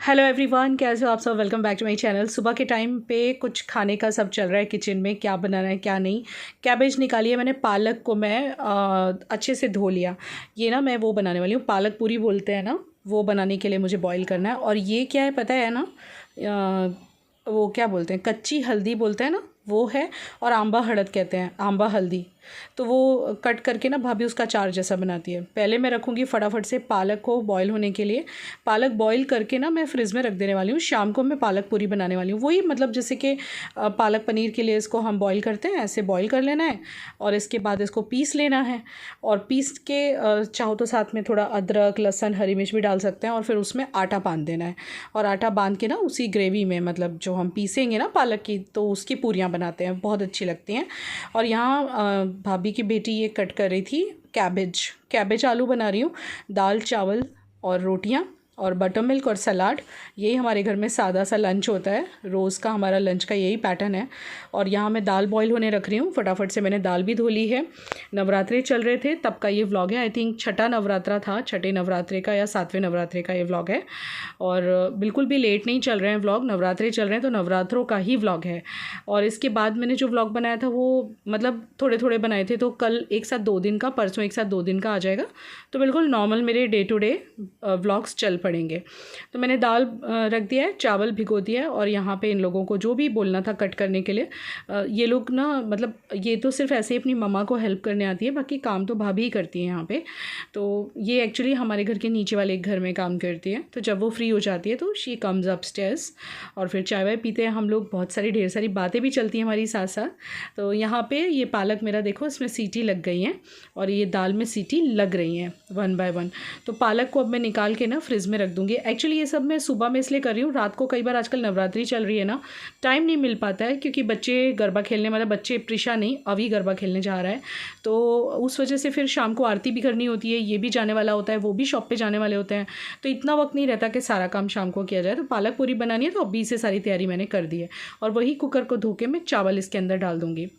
Hello everyone, कैसे हो आप सब। Welcome back to my channel. सुबह के टाइम पे कुछ खाने का सब चल रहा है किचन में, क्या बनाना है क्या नहीं। कैबेज निकाली है मैंने, पालक को मैं अच्छे से धो लिया। ये ना मैं वो बनाने वाली हूँ, पालक पूरी बोलते हैं ना, वो बनाने के लिए मुझे बॉईल करना है। और ये क्या है पता है ना, वो क्या बोलते हैं, कच्ची हल्दी बोलते हैं ना, वो है। और आंबा हड़द कहते हैं, आंबा हल्दी। तो वो कट करके ना भाभी उसका चार जैसा बनाती है। पहले मैं रखूँगी फटाफट से पालक को बॉईल होने के लिए। पालक बॉईल करके ना मैं फ्रिज में रख देने वाली हूँ। शाम को मैं पालक पूरी बनाने वाली हूँ। वही मतलब जैसे कि पालक पनीर के लिए इसको हम बॉईल करते हैं, ऐसे बॉईल कर लेना है। और इसके बाद इसको पीस लेना है। और पीस के चाहो तो साथ में थोड़ा अदरक, लहसुन, हरी मिर्च भी डाल सकते हैं। और फिर उसमें आटा बांध देना है। और आटा बांध के ना उसी ग्रेवी में, मतलब जो हम पीसेंगे ना पालक की, तो उसकी पूरियाँ बनाते हैं, बहुत अच्छी लगती हैं। और यहाँ भाभी की बेटी ये कट कर रही थी कैबेज आलू बना रही हूँ। दाल चावल और रोटियाँ और बटर मिल्क और सलाद। यही हमारे घर में सादा सा लंच होता है, रोज़ का हमारा लंच का यही पैटर्न है। और यहाँ मैं दाल बॉईल होने रख रही हूँ। फटाफट से मैंने दाल भी धो ली है। नवरात्रे चल रहे थे तब का ये व्लॉग है। आई थिंक छठा नवरात्रा था, छठे नवरात्रे का या सातवें नवरात्रे का ये व्लॉग है। और बिल्कुल भी लेट नहीं चल रहे हैं व्लॉग, नवरात्रे चल रहे हैं तो नवरात्रों का ही व्लॉग है। और इसके बाद मैंने जो व्लॉग बनाया था वो मतलब थोड़े थोड़े बनाए थे, तो कल एक साथ 2 दिन का, परसों एक साथ 2 दिन का आ जाएगा। तो बिल्कुल नॉर्मल मेरे डे टू डे व्लॉग्स चल पड़ेंगे। तो मैंने दाल रख दिया है, चावल भिगो दिया है। और यहाँ पे इन लोगों को जो भी बोलना था कट करने के लिए, ये लोग ना मतलब ये तो सिर्फ ऐसे ही अपनी मम्मा को हेल्प करने आती है, बाकी काम तो भाभी ही करती है यहाँ पे। तो ये एक्चुअली हमारे घर के नीचे वाले एक घर में काम करती है। तो जब वो फ्री हो जाती है तो शी कम्स अपस्टेयर्स और फिर चाय वाय पीते हैं हम लोग। बहुत सारी ढेर सारी बातें भी चलती हैं हमारी साथ साथ। तो यहाँ पे ये पालक मेरा देखो, इसमें सीटी लग गई हैं और ये दाल में सीटी लग रही हैं 1 बाय 1। तो पालक को अब मैं निकाल के ना फ्रिज में रख दूँगी। एक्चुअली ये सब मैं सुबह में इसलिए कर रही हूँ, रात को कई बार आजकल नवरात्रि चल रही है ना, टाइम नहीं मिल पाता है क्योंकि बच्चे गरबा खेलने, मतलब बच्चे प्रिशा नहीं, अभी गरबा खेलने जा रहा है। तो उस वजह से फिर शाम को आरती भी करनी होती है, ये भी जाने वाला होता है, वो भी शॉप पे जाने वाले होते हैं। तो इतना वक्त नहीं रहता कि सारा काम शाम को किया जाए। तो पालक पूरी बनानी है तो अभी से सारी तैयारी मैंने कर दी है। और वही कुकर को धो के मैं चावल इसके अंदर डाल दूँगी।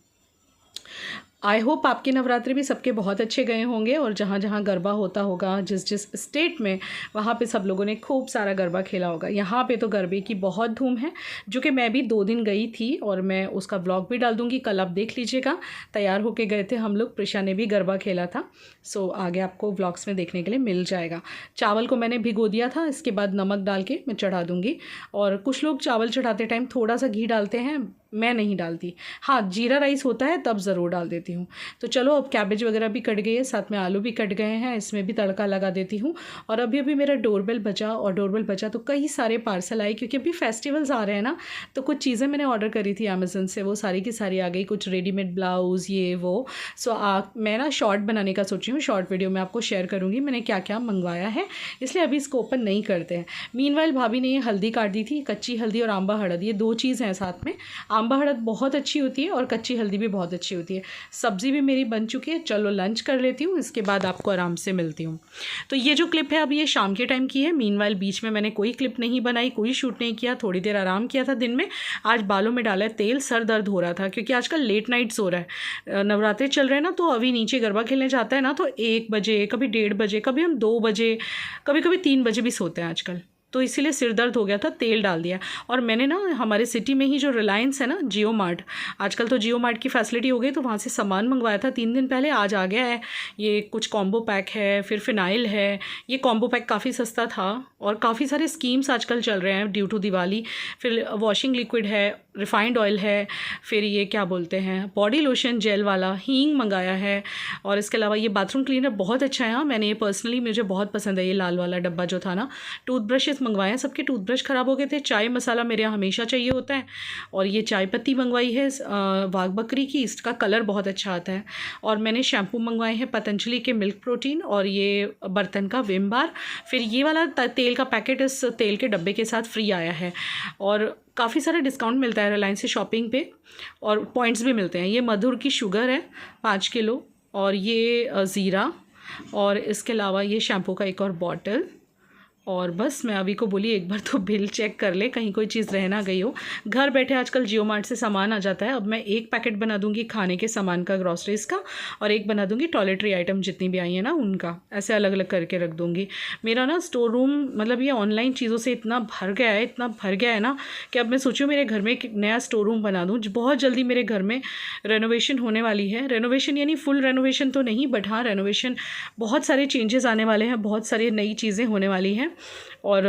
आई होप आपके नवरात्रि भी सबके बहुत अच्छे गए होंगे। और जहाँ जहाँ गरबा होता होगा, जिस जिस स्टेट में, वहाँ पे सब लोगों ने खूब सारा गरबा खेला होगा। यहाँ पे तो गरबे की बहुत धूम है, जो कि मैं भी 2 दिन गई थी और मैं उसका व्लॉग भी डाल दूँगी। कल आप देख लीजिएगा, तैयार होके गए थे हम लोग, प्रिशा ने भी गरबा खेला था। सो आगे आपको व्लॉग्स में देखने के लिए मिल जाएगा। चावल को मैंने भिगो दिया था, इसके बाद नमक डाल के मैं चढ़ा दूँगी। और कुछ लोग चावल चढ़ाते टाइम थोड़ा सा घी डालते हैं, मैं नहीं डालती। हाँ, जीरा राइस होता है तब ज़रूर डाल देती हूँ। तो चलो, अब कैबेज वगैरह भी कट गई है, साथ में आलू भी कट गए हैं, इसमें भी तड़का लगा देती हूँ। और अभी अभी मेरा डोरबेल बजा, और डोरबेल बजा तो कई सारे पार्सल आए क्योंकि अभी फेस्टिवल्स आ रहे हैं ना। तो कुछ चीज़ें मैंने ऑर्डर करी थी अमेज़न से, वो सारी की सारी आ गई, कुछ रेडीमेड ब्लाउज़ ये वो। सो मैं ना शॉर्ट बनाने का सोची हूँ, शॉर्ट वीडियो में आपको शेयर करूँगी मैंने क्या क्या मंगवाया है, इसलिए अभी इसको ओपन नहीं करते हैं। मीनवाइल भाभी ने ये हल्दी काट दी थी, कच्ची हल्दी और आंबा हड़द, ये 2 चीज़ हैं साथ में। आंबा हड़द बहुत अच्छी होती है और कच्ची हल्दी भी बहुत अच्छी होती है। सब्ज़ी भी मेरी बन चुकी है, चलो लंच कर लेती हूँ, इसके बाद आपको आराम से मिलती हूँ। तो ये जो क्लिप है अब ये शाम के टाइम की है। मीनवाइल बीच में मैंने कोई क्लिप नहीं बनाई, कोई शूट नहीं किया, थोड़ी देर आराम किया था दिन में। आज बालों में डाला है तेल, सर दर्द हो रहा था क्योंकि आजकल लेट नाइट्स हो रहा है, नवरात्रि चल रहे हैं ना। तो अभी नीचे गरबा खेलने जाता है ना, तो 1 बजे, कभी 1:30 बजे, कभी हम 2 बजे, कभी कभी 3 बजे भी सोते हैं आजकल। तो इसीलिए सिर दर्द हो गया था, तेल डाल दिया। और मैंने ना हमारे सिटी में ही जो रिलायंस है ना, जियो मार्ट, आजकल तो जियो मार्ट की फैसिलिटी हो गई, तो वहाँ से सामान मंगवाया था 3 दिन पहले, आज आ गया है। ये कुछ कॉम्बो पैक है, फिर फिनाइल है। ये कॉम्बो पैक काफ़ी सस्ता था और काफ़ी सारे स्कीम्स आजकल चल रहे हैं ड्यू टू दिवाली। फिर वॉशिंग लिक्विड है, रिफाइंड ऑयल है, फिर ये क्या बोलते हैं, बॉडी लोशन जेल वाला, हींग मंगाया है। और इसके अलावा ये बाथरूम क्लीनर बहुत अच्छा है। हाँ, मैंने ये पर्सनली, मुझे बहुत पसंद है ये लाल वाला डब्बा जो था ना। टूथब्रशेस मंगवाए हैं, सबके टूथब्रश ख़राब हो गए थे। चाय मसाला मेरे यहाँ हमेशा चाहिए होता है। और ये चाय पत्ती मंगवाई है वाघ बकरी की, इसका कलर बहुत अच्छा आता है। और मैंने शैम्पू मंगवाए हैं पतंजलि के मिल्क प्रोटीन, और ये बर्तन का विम बार। फिर ये वाला तेल का पैकेट इस तेल के डब्बे के साथ फ्री आया है। और काफ़ी सारा डिस्काउंट मिलता है रिलायंस से शॉपिंग पे, और पॉइंट्स भी मिलते हैं। ये मधुर की शुगर है 5 किलो, और ये ज़ीरा, और इसके अलावा ये शैम्पू का एक और बॉटल, और बस मैं अभी को बोली एक बार तो बिल चेक कर ले, कहीं कोई चीज़ रह ना गई हो। घर बैठे आजकल जियो मार्ट से सामान आ जाता है। अब मैं एक पैकेट बना दूंगी खाने के सामान का, ग्रॉसरीज़ का, और एक बना दूंगी टॉयलेटरी आइटम जितनी भी आई हैं ना उनका, ऐसे अलग अलग करके रख दूंगी। मेरा ना स्टोर रूम मतलब ये ऑनलाइन चीज़ों से इतना भर गया है, इतना भर गया है ना कि अब मैं सोचूँ मेरे घर में एक नया स्टोर रूम बना दूँ। बहुत जल्दी मेरे घर में रेनोवेशन होने वाली है। रेनोवेशन यानी फुल रेनोवेशन तो नहीं, बट हाँ रेनोवेशन, बहुत सारे चेंजेस आने वाले हैं, बहुत सारी नई चीज़ें होने वाली हैं और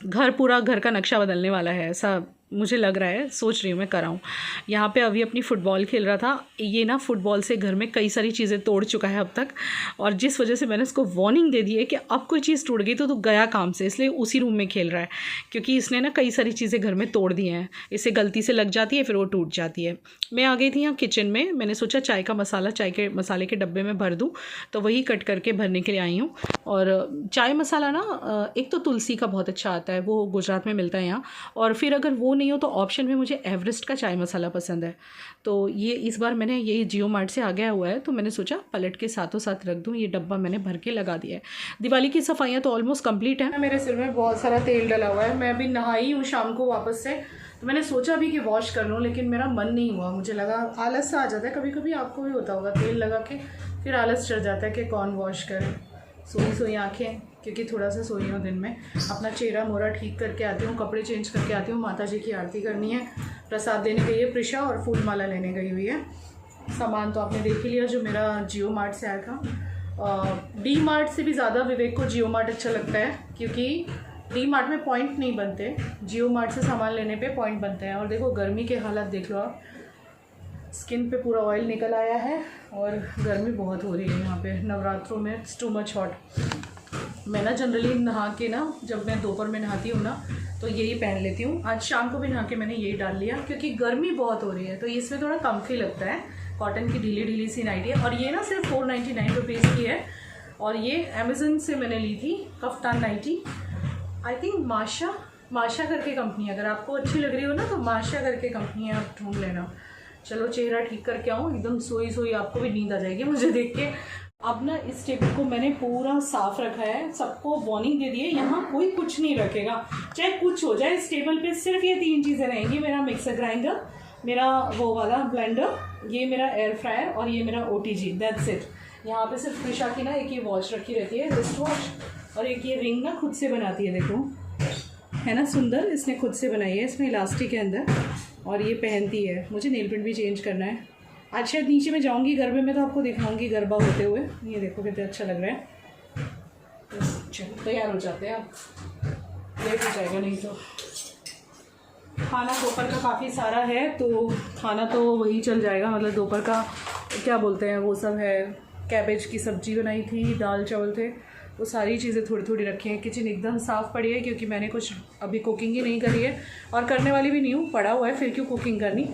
घर का नक्शा बदलने वाला है, ऐसा मुझे लग रहा है, सोच रही हूँ मैं कराऊँ। यहाँ पे अभी अपनी फ़ुटबॉल खेल रहा था। ये ना फ़ुटबॉल से घर में कई सारी चीज़ें तोड़ चुका है अब तक, और जिस वजह से मैंने उसको वार्निंग दे दी है कि अब कोई चीज़ टूट गई तो गया काम से, इसलिए उसी रूम में खेल रहा है, क्योंकि इसने ना कई सारी चीज़ें घर में तोड़ दी हैं। इसे गलती से लग जाती है फिर वो टूट जाती है। मैं आ गई थी यहाँ किचन में, मैंने सोचा चाय का मसाला चाय के मसाले के डब्बे में भर दूँ, तो वही कट करके भरने के लिए आई हूँ। और चाय मसाला ना एक तो तुलसी का बहुत अच्छा आता है, वो गुजरात में मिलता है यहाँ, और फिर अगर वो नहीं हो तो ऑप्शन में मुझे एवरेस्ट का चाय मसाला पसंद है। तो ये इस बार मैंने ये जियो मार्ट से आ गया हुआ है, तो मैंने सोचा पलट के साथों साथ रख दूँ। ये डब्बा मैंने भर के लगा दिया है। दिवाली की सफाइयाँ तो ऑलमोस्ट कंप्लीट है। मेरे सिर में बहुत सारा तेल डला हुआ है। मैं अभी नहाई हूँ शाम को वापस से, तो मैंने सोचा भी कि वॉश कर लूँ, लेकिन मेरा मन नहीं हुआ। मुझे लगा आलस सा आ जाता है, कभी कभी आपको भी होता होगा, तेल लगा के फिर आलस चढ़ जाता है कि कौन वॉश करे। सोई सोई आँखें, क्योंकि थोड़ा सा सोई हूँ दिन में। अपना चेहरा मोरा ठीक करके आती हूँ, कपड़े चेंज करके आती हूँ। माता जी की आरती करनी है, प्रसाद देने गई है प्रिशा, और फूल माला लेने गई हुई है। सामान तो आपने देख ही लिया जो मेरा जियो मार्ट से आया था। डी मार्ट से भी ज़्यादा विवेक को जियो मार्ट अच्छा लगता है, क्योंकि डी मार्ट में पॉइंट नहीं बनते, जियो मार्ट से सामान लेने पे पॉइंट बनते हैं। और देखो गर्मी के हालात देख लो आप, स्किन पे पूरा ऑयल निकल आया है और गर्मी बहुत हो रही है यहाँ पे नवरात्रों में। It's too much hot. मैं ना जनरली नहा के ना, जब मैं दोपहर में नहाती हूँ ना, तो यही पहन लेती हूँ। आज शाम को भी नहा के मैंने यही डाल लिया, क्योंकि गर्मी बहुत हो रही है, तो इसमें थोड़ा कम्फी लगता है। कॉटन की ढीली ढीली सी नाइटी है, और ये ना सिर्फ 499 रुपीज़ की है। और ये अमेज़न से मैंने ली थी कफ्तान नाइटी, आई थिंक माशा करके कंपनी है। अगर आपको अच्छी लग रही हो ना तो माशा करके कंपनी है, आप ढूंढ लेना। चलो चेहरा ठीक करके आऊँ, एकदम सोई सोई, आपको भी नींद आ जाएगी मुझे देख के। अब ना इस टेबल को मैंने पूरा साफ रखा है, सबको वार्निंग दे दी है, यहाँ कोई कुछ नहीं रखेगा, चाहे कुछ हो जाए। इस टेबल पे सिर्फ ये 3 चीज़ें रहेंगी, मेरा मिक्सर ग्राइंडर, मेरा वो वाला ब्लेंडर, ये मेरा एयर फ्रायर, और ये मेरा OTG, दैट्स इट। यहाँ पे सिर्फ प्रिशा की ना एक ये वॉच रखी रहती है, रिस्ट वॉच, और एक ये रिंग ना खुद से बनाती है, देखो है ना सुंदर, इसने खुद से बनाई है, इसमें इलास्टिक है अंदर, और ये पहनती है। मुझे नेल पेंट भी चेंज करना है आज, शायद नीचे में जाऊंगी गरबे में तो आपको दिखाऊंगी गरबा होते हुए। ये देखो कितना अच्छा लग रहा है। चलो तैयार हो जाते हैं, अब लेट हो जाएगा नहीं तो। खाना दोपहर का काफ़ी सारा है, तो खाना तो वही चल जाएगा, मतलब दोपहर का क्या बोलते हैं वो सब है। कैबेज की सब्ज़ी बनाई थी, दाल चावल थे, वो सारी चीज़ें थोड़ी थोड़ी रखी हैं। किचन एकदम साफ़ पड़ी है, क्योंकि मैंने कुछ अभी कुकिंग ही नहीं करी है, और करने वाली भी नहीं हूँ, पड़ा हुआ है, फिर क्यों कुकिंग करनी।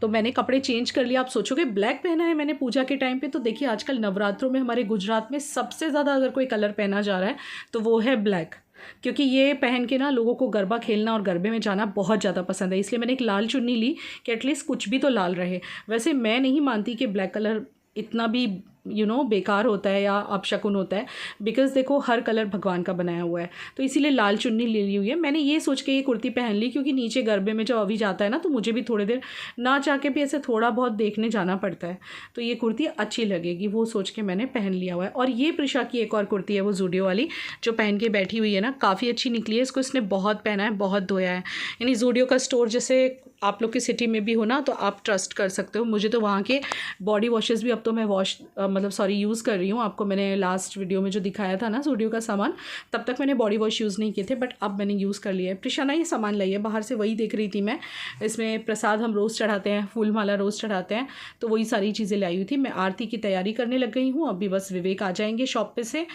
तो मैंने कपड़े चेंज कर लिया। आप सोचोगे ब्लैक पहना है मैंने पूजा के टाइम पे, तो देखिए आजकल नवरात्रों में हमारे गुजरात में सबसे ज़्यादा अगर कोई कलर पहना जा रहा है तो वो है ब्लैक, क्योंकि ये पहन के ना लोगों को गरबा खेलना और गरबे में जाना बहुत ज़्यादा पसंद है। इसलिए मैंने एक लाल चुन्नी ली कि एटलीस्ट कुछ भी तो लाल रहे। वैसे मैं नहीं मानती कि ब्लैक कलर इतना भी बेकार होता है या अपशकुन होता है, बिकॉज़ देखो हर कलर भगवान का बनाया हुआ है, तो इसीलिए लाल चुन्नी ले ली हुई है। मैंने ये सोच के ये कुर्ती पहन ली, क्योंकि नीचे गरबे में जब अभी जाता है ना, तो मुझे भी थोड़ी देर ना चाह के भी ऐसे थोड़ा बहुत देखने जाना पड़ता है, तो ये कुर्ती अच्छी लगेगी, वो सोच के मैंने पहन लिया हुआ है। और ये प्रिशा की एक और कुर्ती है, वो जूडियो वाली, जो पहन के बैठी हुई है ना, काफ़ी अच्छी निकली है। इसको इसने बहुत पहना है, बहुत धोया है। यानी जूडियो का स्टोर जैसे आप लोग की सिटी में भी हो ना, तो आप ट्रस्ट कर सकते हो। मुझे तो वहाँ के बॉडी वॉशेस भी अब तो मैं यूज़ कर रही हूँ। आपको मैंने लास्ट वीडियो में जो दिखाया था ना जूडियो का सामान, तब तक मैंने बॉडी वॉश यूज़ नहीं किए थे, बट अब मैंने यूज़ कर लिया है। प्रिशाना ये सामान लाई है बाहर से, वही देख रही थी मैं। इसमें प्रसाद हम रोज़ चढ़ाते हैं, फूल माला रोज़ चढ़ाते हैं, तो वही सारी चीज़ें लाई हुई थी। मैं आरती की तैयारी करने लग गई हूँ। अभी बस विवेक आ जाएंगे शॉप पे से,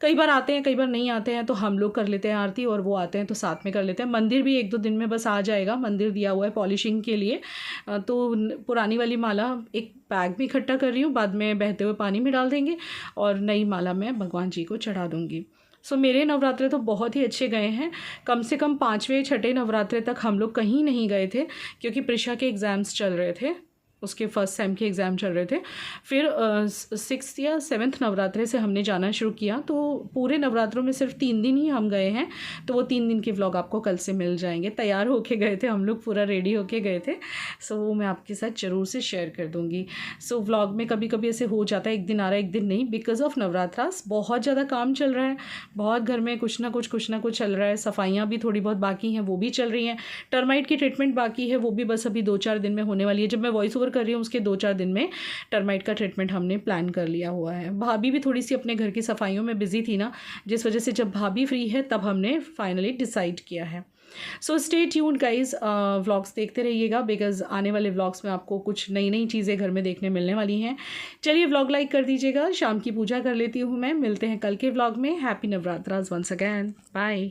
कई बार आते हैं कई बार नहीं आते हैं, तो हम लोग कर लेते हैं आरती, और वो आते हैं तो साथ में कर लेते हैं। मंदिर भी 1-2 दिन में बस आ जाएगा, मंदिर दिया हुआ है पॉलिशिंग के लिए। तो पुरानी वाली माला एक बैग में इकट्ठा कर रही हूँ, बाद में बहते हुए पानी में डाल देंगे, और नई माला मैं भगवान जी को चढ़ा दूँगी। मेरे नवरात्रे तो बहुत ही अच्छे गए हैं। कम से कम 5वें 6ठे नवरात्रे तक हम लोग कहीं नहीं गए थे, क्योंकि प्रिशा के एग्ज़ाम्स चल रहे थे। उसके फर्स्ट सेम के एग्ज़ाम चल रहे थे। फिर 6th या 7th नवरात्रे से हमने जाना शुरू किया, तो पूरे नवरात्रों में सिर्फ 3 दिन ही हम गए हैं, तो वो 3 दिन के व्लॉग आपको कल से मिल जाएंगे। तैयार होके गए थे हम लोग, पूरा रेडी होके गए थे, सो वो मैं आपके साथ ज़रूर से शेयर कर दूँगी। सो व्लॉग में कभी कभी ऐसे हो जाता है, एक दिन आ रहा है एक दिन नहीं, बिकॉज ऑफ नवरात्रास बहुत ज़्यादा काम चल रहा है, बहुत घर में कुछ ना कुछ चल रहा है। सफाइयाँ भी थोड़ी बहुत बाकी हैं, वो भी चल रही हैं। टर्माइट की ट्रीटमेंट बाकी है, वो भी बस अभी 2-4 दिन में होने वाली है। जब मैं वॉइस ओवर कर रही हूँ उसके 2-4 दिन में टर्माइट का ट्रीटमेंट हमने प्लान कर लिया हुआ है। भाभी भी थोड़ी सी अपने घर की सफाइयों में बिजी थी ना, जिस वजह से जब भाभी फ्री है तब हमने फाइनली डिसाइड किया है। So stay tuned guys, vlogs देखते रहिएगा, बिकॉज आने वाले व्लॉग्स में आपको कुछ नई नई चीज़ें घर में देखने मिलने वाली हैं। चलिए व्लॉग लाइक कर दीजिएगा, शाम की पूजा कर लेती हूँ मैं। मिलते हैं कल के व्लॉग में। Happy Navratras once again, bye.